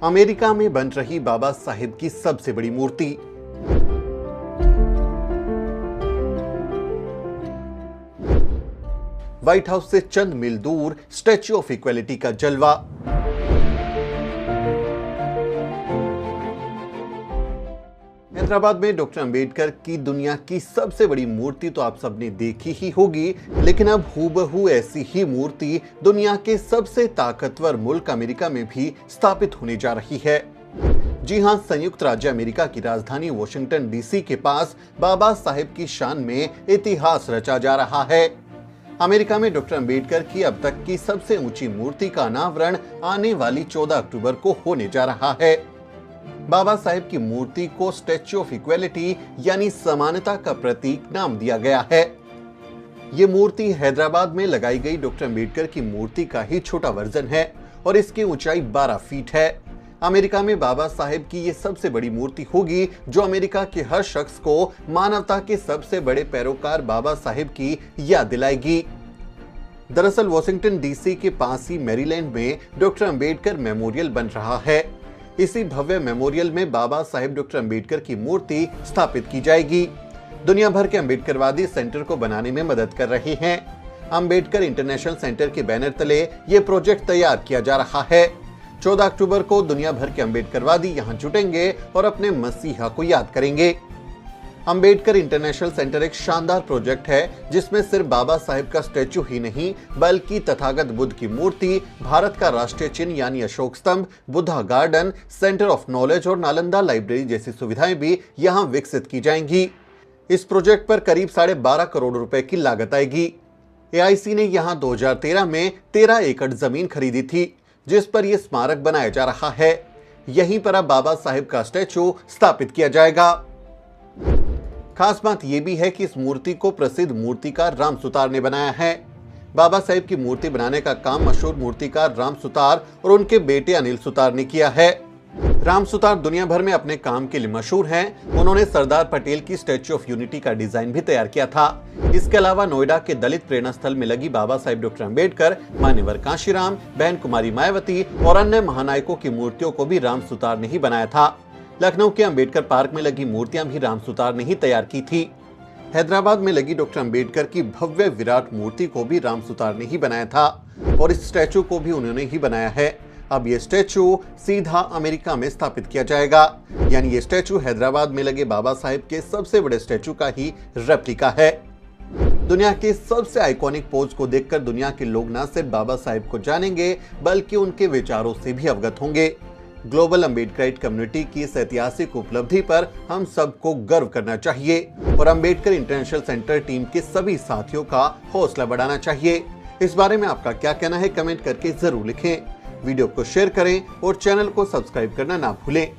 America में बन रही बाबा साहेब की सबसे बड़ी मूर्ति। व्हाइट हाउस से चंद मील दूर स्टैच्यू ऑफ इक्वालिटी का जलवा। हैदराबाद में डॉक्टर अंबेडकर की दुनिया की सबसे बड़ी मूर्ति तो आप सबने देखी ही होगी, लेकिन अब हूबहू ऐसी ही मूर्ति दुनिया के सबसे ताकतवर मुल्क अमेरिका में भी स्थापित होने जा रही है। जी हां, संयुक्त राज्य अमेरिका की राजधानी वॉशिंगटन डीसी के पास बाबा साहेब की शान में इतिहास रचा जा रहा है। अमेरिका में डॉक्टर अंबेडकर की अब तक की सबसे ऊंची मूर्ति का अनावरण आने वाली 14 अक्टूबर को होने जा रहा है। बाबा साहेब की मूर्ति को स्टैच्यू ऑफ इक्वालिटी यानी समानता का प्रतीक नाम दिया गया है। ये मूर्ति हैदराबाद में लगाई गई डॉक्टर अंबेडकर की मूर्ति का ही छोटा वर्जन है और इसकी ऊंचाई 12 फीट है। अमेरिका में बाबा साहेब की ये सबसे बड़ी मूर्ति होगी जो अमेरिका के हर शख्स को मानवता के सबसे बड़े पैरोकार बाबा साहेब की याद दिलाएगी। दरअसल वॉशिंगटन डीसी के पास ही मैरीलैंड में डॉक्टर अंबेडकर मेमोरियल बन रहा है। इसी भव्य मेमोरियल में बाबा साहेब डॉक्टर अंबेडकर की मूर्ति स्थापित की जाएगी। दुनिया भर के अंबेडकरवादी सेंटर को बनाने में मदद कर रहे हैं। अंबेडकर इंटरनेशनल सेंटर के बैनर तले ये प्रोजेक्ट तैयार किया जा रहा है। 14 अक्टूबर को दुनिया भर के अंबेडकरवादी यहां जुटेंगे और अपने मसीहा को याद करेंगे। अंबेडकर इंटरनेशनल सेंटर एक शानदार प्रोजेक्ट है जिसमें सिर्फ बाबा साहेब का स्टैच्यू ही नहीं बल्कि तथागत बुद्ध की मूर्ति, भारत का राष्ट्रीय चिन्ह यानी अशोक स्तंभ, Buddha garden, centre of knowledge और नालंदा लाइब्रेरी जैसी सुविधाएं भी यहां विकसित की जाएंगी। इस प्रोजेक्ट पर करीब 12.5 करोड़ रुपए की लागत आएगी। एआईसी ने यहां 2013 में 13 एकड़ जमीन खरीदी थी जिस पर यह स्मारक बनाया जा रहा है। यहीं पर अब बाबा साहेब का स्टैच्यू स्थापित किया जाएगा। खास बात यह भी है कि इस मूर्ति को प्रसिद्ध मूर्तिकार राम सुतार ने बनाया है। बाबा साहेब की मूर्ति बनाने का काम मशहूर मूर्तिकार राम सुतार और उनके बेटे अनिल सुतार ने किया है। राम सुतार दुनिया भर में अपने काम के लिए मशहूर हैं। उन्होंने सरदार पटेल की स्टैच्यू ऑफ यूनिटी का डिजाइन भी तैयार किया था। इसके अलावा नोएडा के दलित प्रेरणा स्थल में लगी बाबा साहेब डॉक्टर अंबेडकर, मान्यवर कांशीराम, बहन कुमारी मायावती और अन्य महानायकों की मूर्तियों को भी राम सुतार ने ही बनाया था। लखनऊ के अंबेडकर पार्क में लगी मूर्तियां भी राम सुतार ने ही तैयार की थी। हैदराबाद में लगी डॉक्टर अंबेडकर की भव्य विराट मूर्ति को भी राम सुतार ने ही बनाया था और इस स्टैचू को भी उन्होंने ही बनाया है। अब ये स्टैचू सीधा अमेरिका में स्थापित किया जाएगा, यानी ये स्टैचू हैदराबाद में लगे बाबा साहेब के सबसे बड़े स्टैचू का ही रेप्लिका है। दुनिया के सबसे आइकॉनिक पोज को देखकर दुनिया के लोग न सिर्फ बाबा साहेब को जानेंगे बल्कि उनके विचारों से भी अवगत होंगे। ग्लोबल अंबेडकराइट कम्युनिटी की इस ऐतिहासिक उपलब्धि पर हम सबको गर्व करना चाहिए और अंबेडकर इंटरनेशनल सेंटर टीम के सभी साथियों का हौसला बढ़ाना चाहिए। इस बारे में आपका क्या कहना है कमेंट करके जरूर लिखें। वीडियो को शेयर करें और चैनल को सब्सक्राइब करना ना भूलें।